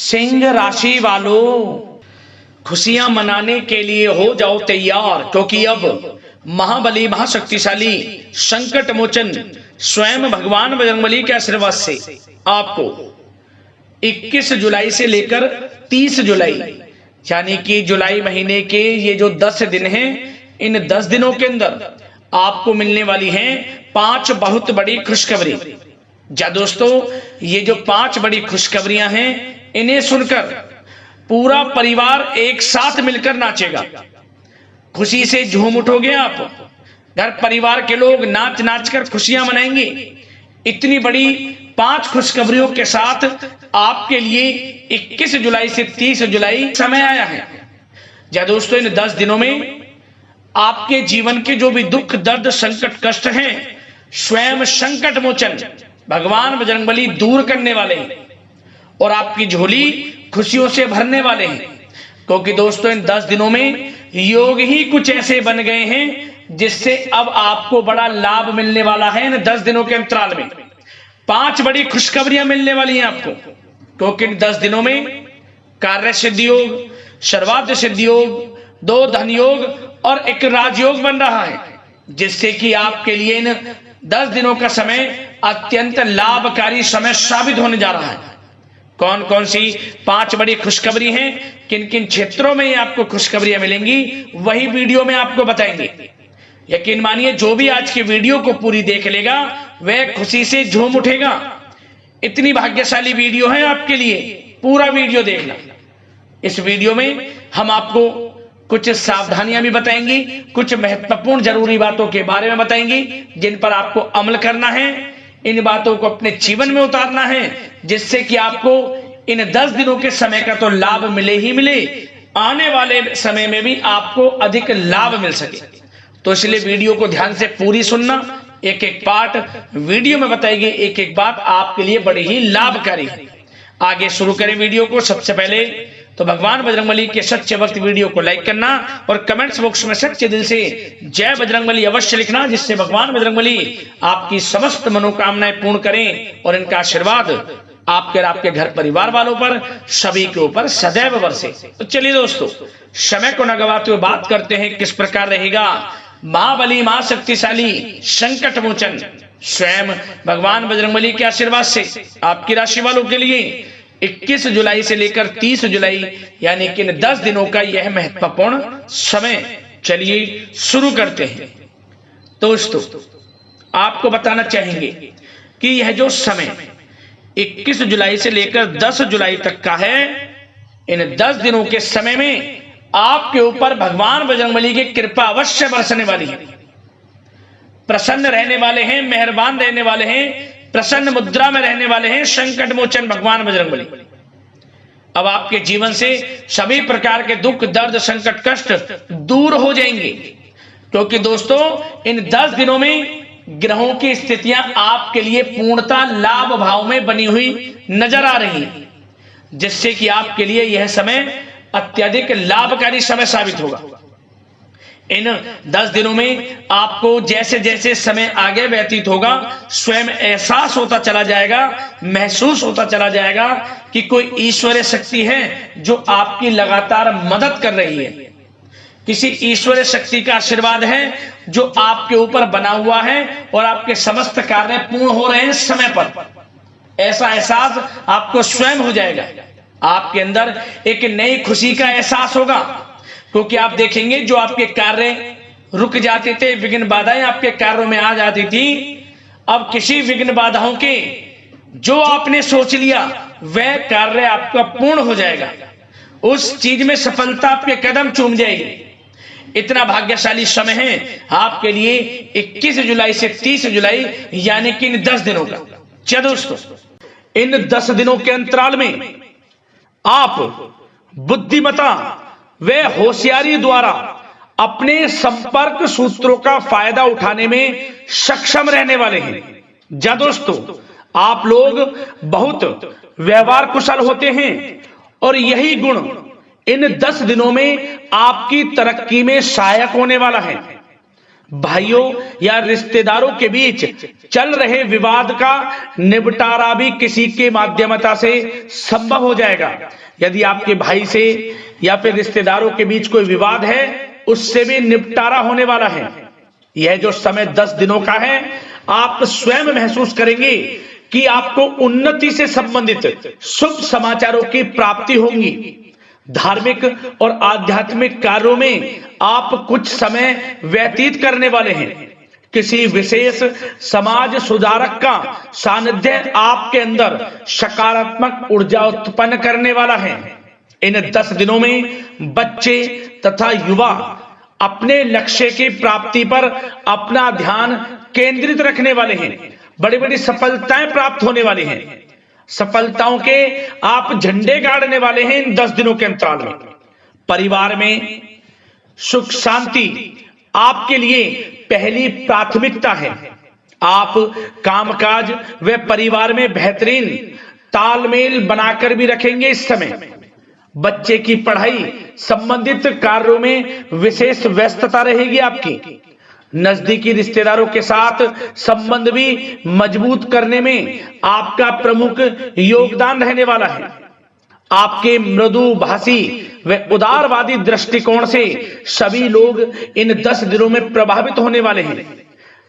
सिंह राशि वालों, खुशियां मनाने के लिए हो जाओ तैयार, क्योंकि अब महाबली महाशक्तिशाली संकट मोचन स्वयं भगवान बजरंगबली के आशीर्वाद से आपको 21 जुलाई से लेकर 30 जुलाई यानी कि जुलाई महीने के ये जो 10 दिन हैं, इन 10 दिनों के अंदर आपको मिलने वाली हैं 5 बहुत बड़ी खुशखबरी। जा दोस्तों, ये जो 5 बड़ी खुशखबरियां हैं, इन्हें सुनकर पूरा परिवार एक साथ मिलकर नाचेगा। खुशी से झूम उठोगे आप, घर परिवार के लोग नाच नाच कर खुशियां मनाएंगे। इतनी बड़ी 5 खुशखबरियों के साथ आपके लिए 21 जुलाई से 30 जुलाई समय आया है। जा दोस्तों, इन 10 दिनों में आपके जीवन के जो भी दुख दर्द संकट कष्ट हैं, स्वयं संकट मोचन भगवान बजरंगबली दूर करने वाले हैं और आपकी झोली खुशियों से भरने वाले हैं। क्योंकि दोस्तों, इन 10 दिनों में योग ही कुछ ऐसे बन गए हैं जिससे अब आपको बड़ा लाभ मिलने वाला है। इन 10 दिनों के अंतराल में 5 बड़ी खुशखबरियां मिलने वाली हैं आपको, क्योंकि इन 10 दिनों में कार्य सिद्धि योग, सर्वार्थ सिद्धि योग, 2 धन योग और 1 राजयोग बन रहा है, जिससे कि आपके लिए इन 10 दिनों का समय अत्यंत लाभकारी समय साबित होने जा रहा है। कौन कौन सी 5 बड़ी खुशखबरी हैं, किन किन क्षेत्रों में ये आपको खुशखबरियां मिलेंगी, वही वीडियो में आपको बताएंगे। यकीन मानिए, जो भी आज की वीडियो को पूरी देख लेगा वह खुशी से झूम उठेगा। इतनी भाग्यशाली वीडियो है आपके लिए, पूरा वीडियो देखना। इस वीडियो में हम आपको कुछ सावधानियां भी बताएंगी, कुछ महत्वपूर्ण जरूरी बातों के बारे में बताएंगी जिन पर आपको अमल करना है, इन बातों को अपने जीवन में उतारना है, जिससे कि आपको इन 10 दिनों के समय का तो लाभ मिले ही मिले, आने वाले समय में भी आपको अधिक लाभ मिल सके। तो इसलिए वीडियो को ध्यान से पूरी सुनना, एक एक पार्ट वीडियो में बताएगी, एक एक बात आपके लिए बड़ी ही लाभकारी है। आगे शुरू करें वीडियो को। सबसे पहले तो भगवान बजरंगबली के सच्चे भक्त वीडियो को लाइक करना और कमेंट्स बॉक्स में सच्चे दिल से जय बजरंगबली अवश्य लिखना, जिससे भगवान बजरंगबली आपकी समस्त मनोकामनाएं पूर्ण करें और इनका आशीर्वाद आपके और आपके घर परिवार वालों पर सभी के ऊपर सदैव बरसे। तो चलिए दोस्तों, समय को न गवाते हुए बात करते हैं किस प्रकार रहेगा महाबली महाशक्तिशाली संकट मोचन स्वयं भगवान बजरंगबली के आशीर्वाद से आपकी राशि वालों के लिए 21 जुलाई से लेकर 30 जुलाई यानी कि 10 दिनों का यह महत्वपूर्ण समय। चलिए शुरू करते हैं। दोस्तों, आपको बताना चाहेंगे कि यह जो समय 21 जुलाई से लेकर 10 जुलाई तक का है, इन 10 दिनों के समय में आपके ऊपर भगवान बजरंगबली की कृपा अवश्य बरसने वाली है। प्रसन्न रहने वाले हैं, मेहरबान रहने वाले हैं, प्रसन्न मुद्रा में रहने वाले हैं संकट मोचन भगवान बजरंगबली। अब आपके जीवन से सभी प्रकार के दुख दर्द संकट कष्ट दूर हो जाएंगे, क्योंकि दोस्तों इन 10 दिनों में ग्रहों की स्थितियां आपके लिए पूर्णतः लाभ भाव में बनी हुई नजर आ रही है, जिससे कि आपके लिए यह समय अत्यधिक लाभकारी समय साबित होगा। इन 10 दिनों में आपको जैसे जैसे समय आगे व्यतीत होगा, स्वयं एहसास होता चला जाएगा, महसूस होता चला जाएगा कि कोई ईश्वरीय शक्ति है जो आपकी लगातार मदद कर रही है। किसी ईश्वरीय शक्ति का आशीर्वाद है जो आपके ऊपर बना हुआ है और आपके समस्त कार्य पूर्ण हो रहे हैं समय पर। ऐसा एहसास आपको स्वयं हो जाएगा। आपके अंदर एक नई खुशी का एहसास होगा, क्योंकि आप देखेंगे जो आपके कार्य रुक जाते थे, विघ्न बाधाएं आपके कार्यों में आ जाती थी, अब किसी विघ्न बाधाओं के जो आपने सोच लिया वह कार्य आपका पूर्ण हो जाएगा। उस चीज में सफलता आपके कदम चूम जाएगी। इतना भाग्यशाली समय है आपके लिए 21 जुलाई से 30 जुलाई यानी कि इन 10 दिनों का। चलो दोस्तों, इन 10 दिनों के अंतराल में आप बुद्धिमता व होशियारी द्वारा अपने संपर्क सूत्रों का फायदा उठाने में सक्षम रहने वाले हैं। जा दोस्तों, आप लोग बहुत व्यवहार कुशल होते हैं और यही गुण इन 10 दिनों में आपकी तरक्की में सहायक होने वाला है। भाइयों या रिश्तेदारों के बीच चल रहे विवाद का निपटारा भी किसी के माध्यमता से संभव हो जाएगा। यदि आपके भाई से या फिर रिश्तेदारों के बीच कोई विवाद है, उससे भी निपटारा होने वाला है। यह जो समय 10 दिनों का है, आप स्वयं महसूस करेंगे कि आपको उन्नति से संबंधित शुभ समाचारों की प्राप्ति होगी। धार्मिक और आध्यात्मिक कार्यों में आप कुछ समय व्यतीत करने वाले हैं। किसी विशेष समाज सुधारक का सानिध्य आपके अंदर सकारात्मक ऊर्जा उत्पन्न करने वाला है। इन 10 दिनों में बच्चे तथा युवा अपने लक्ष्य की प्राप्ति पर अपना ध्यान केंद्रित रखने वाले हैं। बड़ी बड़ी सफलताएं प्राप्त होने वाली हैं। सफलताओं के आप झंडे गाड़ने वाले हैं इन 10 दिनों के अंतराल में। परिवार में सुख शांति आपके लिए पहली प्राथमिकता है। आप कामकाज व परिवार में बेहतरीन तालमेल बनाकर भी रखेंगे। इस समय बच्चे की पढ़ाई संबंधित कार्यों में विशेष व्यस्तता रहेगी आपकी। नजदीकी रिश्तेदारों के साथ संबंध भी मजबूत करने में आपका प्रमुख योगदान रहने वाला है। आपके मृदुभाषी व उदारवादी दृष्टिकोण से सभी लोग इन 10 दिनों में प्रभावित होने वाले हैं।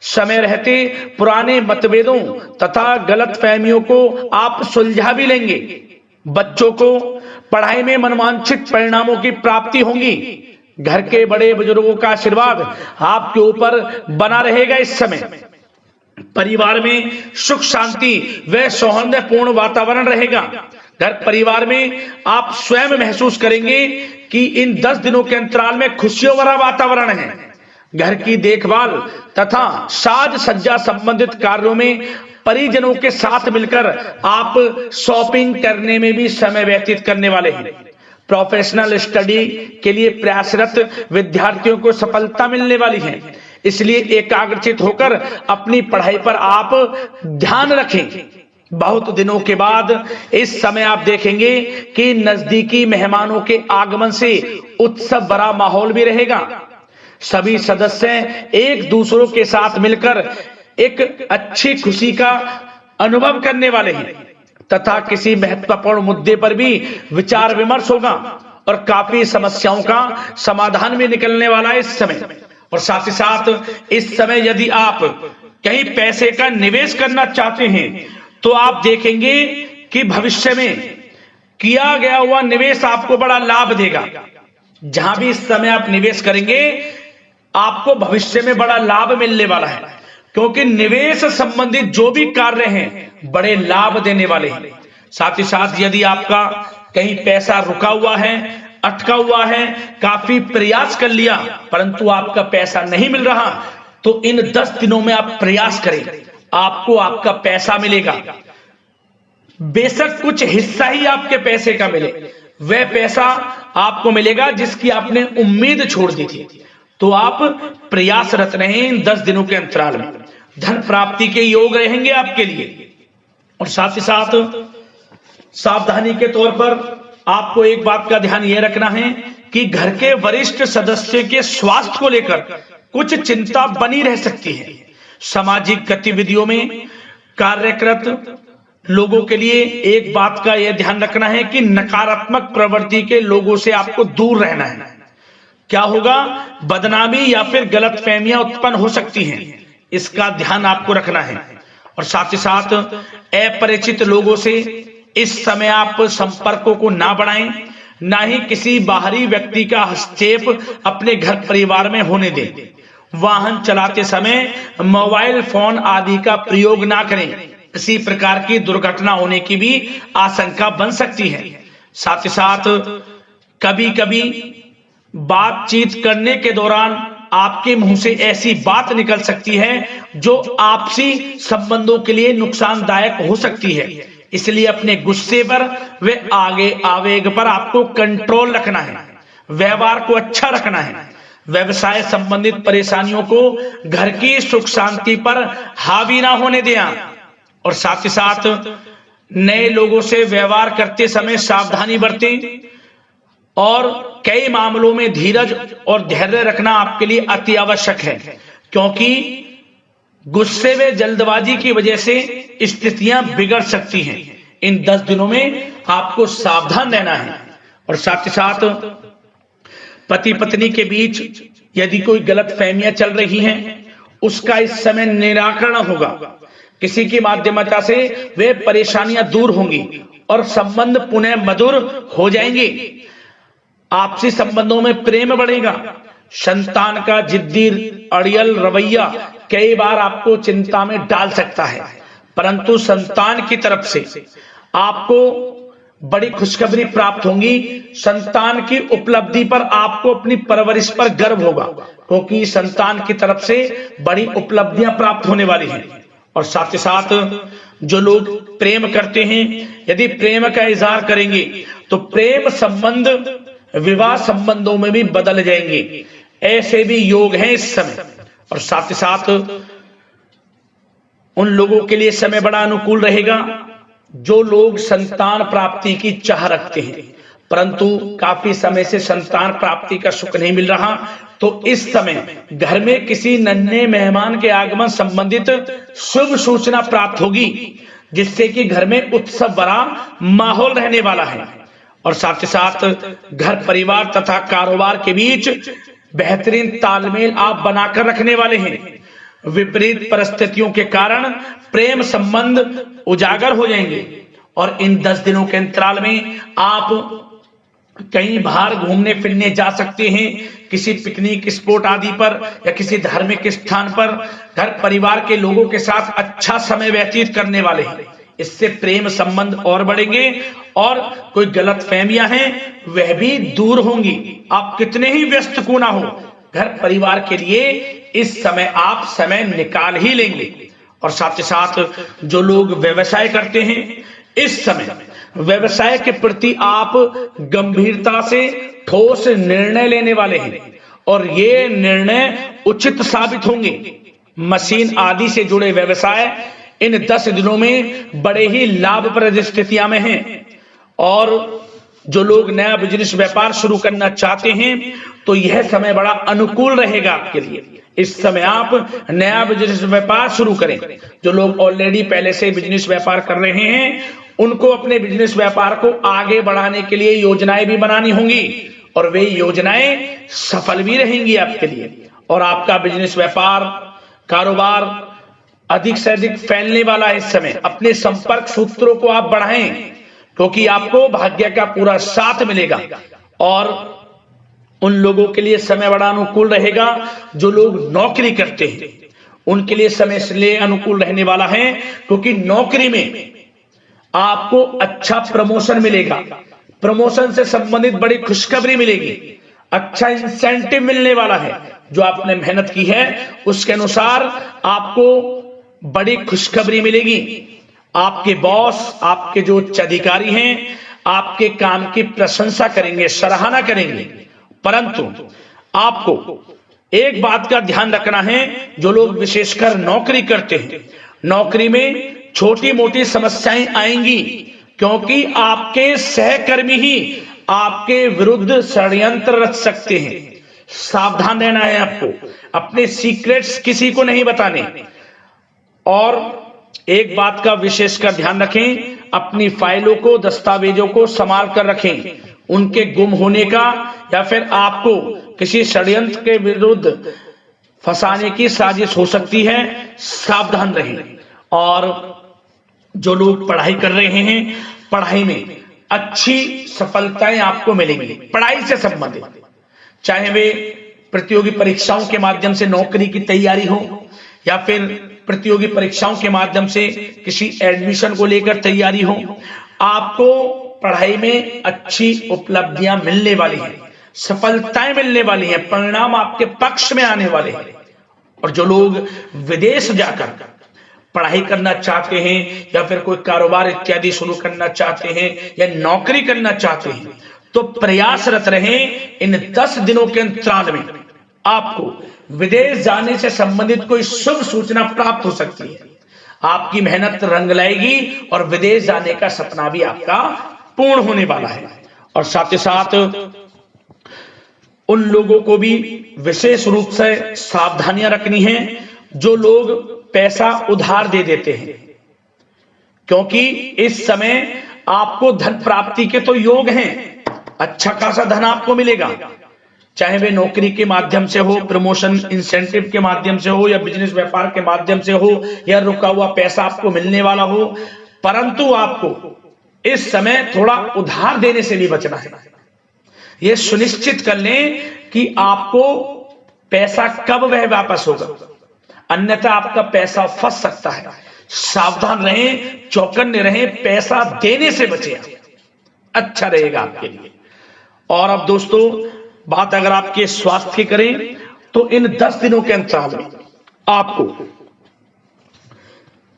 समय रहते पुराने मतभेदों तथा गलतफहमियों को आप सुलझा भी लेंगे। बच्चों को पढ़ाई में मनवांछित परिणामों की प्राप्ति होगी। घर के बड़े बुजुर्गों का आशीर्वाद आपके ऊपर बना रहेगा। इस समय परिवार में सुख शांति व सौहार्दपूर्ण वातावरण रहेगा। घर परिवार में आप स्वयं महसूस करेंगे कि इन 10 दिनों के अंतराल में खुशियों भरा वातावरण है। घर की देखभाल तथा साज सज्जा संबंधित कार्यों में परिजनों के साथ मिलकर आप शॉपिंग करने में भी समय व्यतीत करने वाले हैं। प्रोफेशनल स्टडी के लिए प्रयासरत विद्यार्थियों को सफलता मिलने वाली है। इसलिए एकाग्रचित होकर अपनी पढ़ाई पर आप ध्यान रखें। बहुत दिनों के बाद इस समय आप देखेंगे कि नजदीकी मेहमानों के आगमन से उत्सव भरा माहौल भी रहेगा। सभी सदस्य एक दूसरों के साथ मिलकर एक अच्छी खुशी का अनुभव करने वाले हैं तथा किसी महत्वपूर्ण मुद्दे पर भी विचार विमर्श होगा और काफी समस्याओं का समाधान भी निकलने वाला है इस समय। और साथ ही साथ इस समय यदि आप कहीं पैसे का निवेश करना चाहते हैं तो आप देखेंगे कि भविष्य में किया गया हुआ निवेश आपको बड़ा लाभ देगा। जहां भी इस समय आप निवेश करेंगे आपको भविष्य में बड़ा लाभ मिलने वाला है, क्योंकि निवेश संबंधित जो भी कार्य हैं बड़े लाभ देने वाले हैं। साथ ही साथ यदि आपका कहीं पैसा रुका हुआ है, अटका हुआ है, काफी प्रयास कर लिया परंतु आपका पैसा नहीं मिल रहा, तो इन 10 दिनों में आप प्रयास करें, आपको आपका पैसा मिलेगा। बेशक कुछ हिस्सा ही आपके पैसे का मिले, वह पैसा आपको मिलेगा जिसकी आपने उम्मीद छोड़ दी थी। तो आप प्रयासरत रहें इन 10 दिनों के अंतराल में। धन प्राप्ति के योग रहेंगे आपके लिए। और साथ ही साथ सावधानी के तौर पर आपको एक बात का ध्यान यह रखना है कि घर के वरिष्ठ सदस्य के स्वास्थ्य को लेकर कुछ चिंता बनी रह सकती है। सामाजिक गतिविधियों में कार्यरत लोगों के लिए एक बात का यह ध्यान रखना है कि नकारात्मक प्रवृत्ति के लोगों से आपको दूर रहना है। क्या होगा, बदनामी या फिर गलतफहमियां उत्पन्न हो सकती हैं, इसका ध्यान आपको रखना है। और साथ ही साथ अपरिचित लोगों से इस समय आप संपर्कों को ना बढ़ाएं, ना ही किसी बाहरी व्यक्ति का हस्तक्षेप अपने घर परिवार में होने दें। वाहन चलाते समय मोबाइल फोन आदि का प्रयोग ना करें, किसी प्रकार की दुर्घटना होने की भी आशंका बन सकती है। साथ ही साथ कभी कभी बातचीत करने के दौरान आपके मुंह से ऐसी बात निकल सकती है जो आपसी संबंधों के लिए नुकसानदायक हो सकती है। इसलिए अपने गुस्से पर व आगे आवेग पर आपको कंट्रोल रखना है, व्यवहार को अच्छा रखना है। व्यवसाय संबंधित परेशानियों को घर की सुख शांति पर हावी ना होने दें। और साथ ही साथ नए लोगों से व्यवहार करते समय सावधानी बरतें और कई मामलों में धीरज और धैर्य रखना आपके लिए अति आवश्यक है, क्योंकि गुस्से में जल्दबाजी की वजह से स्थितियां बिगड़ सकती हैं। इन 10 दिनों में आपको सावधान रहना है। और साथ ही साथ पति पत्नी के बीच यदि कोई गलत फहमियां चल रही हैं, उसका इस समय निराकरण होगा। किसी की माध्यमता से वे परेशानियां दूर होंगी और संबंध पुनः मधुर हो जाएंगे। आपसी संबंधों में प्रेम बढ़ेगा। संतान का जिद्दी अड़ियल रवैया कई बार आपको चिंता में डाल सकता है, परंतु संतान की तरफ से आपको बड़ी खुशखबरी प्राप्त होगी। संतान की उपलब्धि पर आपको अपनी परवरिश पर गर्व होगा, क्योंकि संतान की तरफ से बड़ी उपलब्धियां प्राप्त होने वाली हैं। और साथ ही साथ जो लोग प्रेम करते हैं, यदि प्रेम का इजहार करेंगे तो प्रेम संबंध विवाह संबंधों में भी बदल जाएंगे। ऐसे भी योग हैं इस समय। और साथ ही साथ उन लोगों के लिए समय बड़ा अनुकूल रहेगा जो लोग संतान प्राप्ति की चाह रखते हैं, परंतु काफी समय से संतान प्राप्ति का सुख नहीं मिल रहा, तो इस समय घर में किसी नन्हे मेहमान के आगमन संबंधित शुभ सूचना प्राप्त होगी, जिससे कि घर में उत्सव भरा माहौल रहने वाला है। और साथ ही साथ घर परिवार तथा कारोबार के बीच बेहतरीन तालमेल आप बनाकर रखने वाले हैं। विपरीत परिस्थितियों के कारण प्रेम संबंध उजागर हो जाएंगे। और इन 10 दिनों के अंतराल में आप कहीं बाहर घूमने फिरने जा सकते हैं, किसी पिकनिक स्पॉट आदि पर या किसी धार्मिक स्थान पर घर परिवार के लोगों के साथ अच्छा समय व्यतीत करने वाले हैं। इससे प्रेम संबंध और बढ़ेंगे और कोई गलत फहमियां हैं वह भी दूर होंगी। आप कितने ही व्यस्त क्यों ना हो, घर परिवार के लिए इस समय आप समय निकाल ही लेंगे। और साथ ही साथ जो लोग व्यवसाय करते हैं, इस समय व्यवसाय के प्रति आप गंभीरता से ठोस निर्णय लेने वाले हैं और ये निर्णय उचित साबित होंगे। मशीन आदि से जुड़े व्यवसाय इन 10 दिनों में बड़े ही लाभप्रद स्थितियां में हैं। और जो लोग नया बिजनेस व्यापार शुरू करना चाहते हैं, तो यह समय बड़ा अनुकूल रहेगा आपके लिए। इस समय आप नया बिजनेस व्यापार शुरू करें। जो लोग ऑलरेडी पहले से बिजनेस व्यापार कर रहे हैं, उनको अपने बिजनेस व्यापार को आगे बढ़ाने के लिए योजनाएं भी बनानी होंगी और वे योजनाएं सफल भी रहेंगी आपके लिए। और आपका बिजनेस व्यापार कारोबार अधिक से अधिक फैलने वाला है इस समय। अपने संपर्क सूत्रों को आप बढ़ाएं, क्योंकि आपको भाग्य का पूरा साथ मिलेगा। और उन लोगों के लिए समय बड़ा अनुकूल रहेगा जो लोग नौकरी करते हैं, उनके लिए समय इसलिए अनुकूल रहने वाला है क्योंकि नौकरी में आपको अच्छा प्रमोशन मिलेगा। प्रमोशन से संबंधित बड़ी खुशखबरी मिलेगी। अच्छा इंसेंटिव मिलने वाला है। जो आपने मेहनत की है उसके अनुसार आपको बड़ी खुशखबरी मिलेगी। आपके बॉस, आपके जो उच्च अधिकारी हैं, आपके काम की प्रशंसा करेंगे, सराहना करेंगे। परंतु आपको एक बात का ध्यान रखना है, जो लोग विशेषकर नौकरी करते हैं, नौकरी में छोटी मोटी समस्याएं आएंगी, क्योंकि आपके सहकर्मी ही आपके विरुद्ध षड्यंत्र रच सकते हैं। सावधान रहना है आपको, अपने सीक्रेट्स किसी को नहीं बताने। और एक बात का विशेषकर ध्यान रखें, अपनी फाइलों को, दस्तावेजों को संभाल कर रखें। उनके गुम होने का या फिर आपको किसी षड्यंत्र के विरुद्ध फंसाने की साजिश हो सकती है, सावधान रहें। और जो लोग पढ़ाई कर रहे हैं, पढ़ाई में अच्छी सफलताएं आपको मिलेंगी। पढ़ाई से संबंधित, चाहे वे प्रतियोगी परीक्षाओं के माध्यम से नौकरी की तैयारी हो या फिर प्रतियोगी परीक्षाओं के माध्यम से किसी एडमिशन को लेकर तैयारी हो, आपको पढ़ाई में अच्छी उपलब्धियां मिलने वाली हैं, सफलताएं मिलने वाली हैं, परिणाम आपके पक्ष में आने वाले हैं। और जो लोग विदेश जाकर पढ़ाई करना चाहते हैं या फिर कोई कारोबार इत्यादि शुरू करना चाहते हैं या नौकरी करना चाहते हैं, तो प्रयासरत रहें। इन 10 दिनों के अंतराल में आपको विदेश जाने से संबंधित कोई शुभ सूचना प्राप्त हो सकती है। आपकी मेहनत रंग लाएगी और विदेश जाने का सपना भी आपका पूर्ण होने वाला है। और साथ ही साथ उन लोगों को भी विशेष रूप से सावधानियां रखनी है जो लोग पैसा उधार दे देते हैं, क्योंकि इस समय आपको धन प्राप्ति के तो योग हैं, अच्छा खासा धन आपको मिलेगा, चाहे वे नौकरी के माध्यम से हो, प्रमोशन इंसेंटिव के माध्यम से हो, या बिजनेस व्यापार के माध्यम से हो, या रुका हुआ पैसा आपको मिलने वाला हो। परंतु आपको इस समय थोड़ा उधार देने से नहीं बचना है। यह सुनिश्चित कर लें कि आपको पैसा कब वह वापस होगा, अन्यथा आपका पैसा फंस सकता है। सावधान रहें, चौकन्ने रहें, पैसा देने से बचें, अच्छा रहेगा आपके लिए। और अब दोस्तों, बात अगर आपके स्वास्थ्य की करें तो इन 10 दिनों के अंतराल में आपको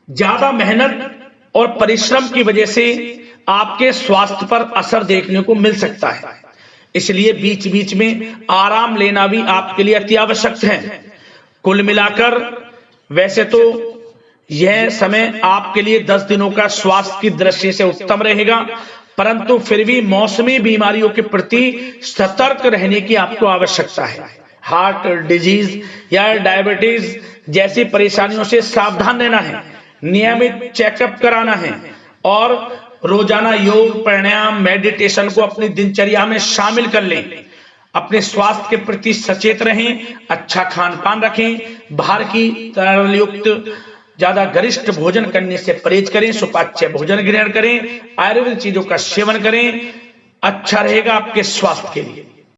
ज्यादा मेहनत और परिश्रम की वजह से आपके स्वास्थ्य पर असर देखने को मिल सकता है, इसलिए बीच बीच में आराम लेना भी आपके लिए अति आवश्यक है। कुल मिलाकर वैसे तो यह समय आपके लिए 10 दिनों का स्वास्थ्य की दृष्टि से उत्तम रहेगा, परंतु फिर भी मौसमी बीमारियों के प्रति सतर्क रहने की आपको आवश्यकता है। हार्ट डिजीज या डायबिटीज जैसी परेशानियों से सावधान रहना है, नियमित चेकअप कराना है और रोजाना योग, प्राणायाम, मेडिटेशन को अपनी दिनचर्या में शामिल कर लें। अपने स्वास्थ्य के प्रति सचेत रहें, अच्छा खान पान रखें, बाहर की तरल युक्त ज्यादा गरिष्ठ भोजन करने से परहेज करें, सुपाच्य भोजन ग्रहण करें, आयुर्वेदिक चीजों का सेवन करें, अच्छा रहेगा आपके स्वास्थ्य के लिए।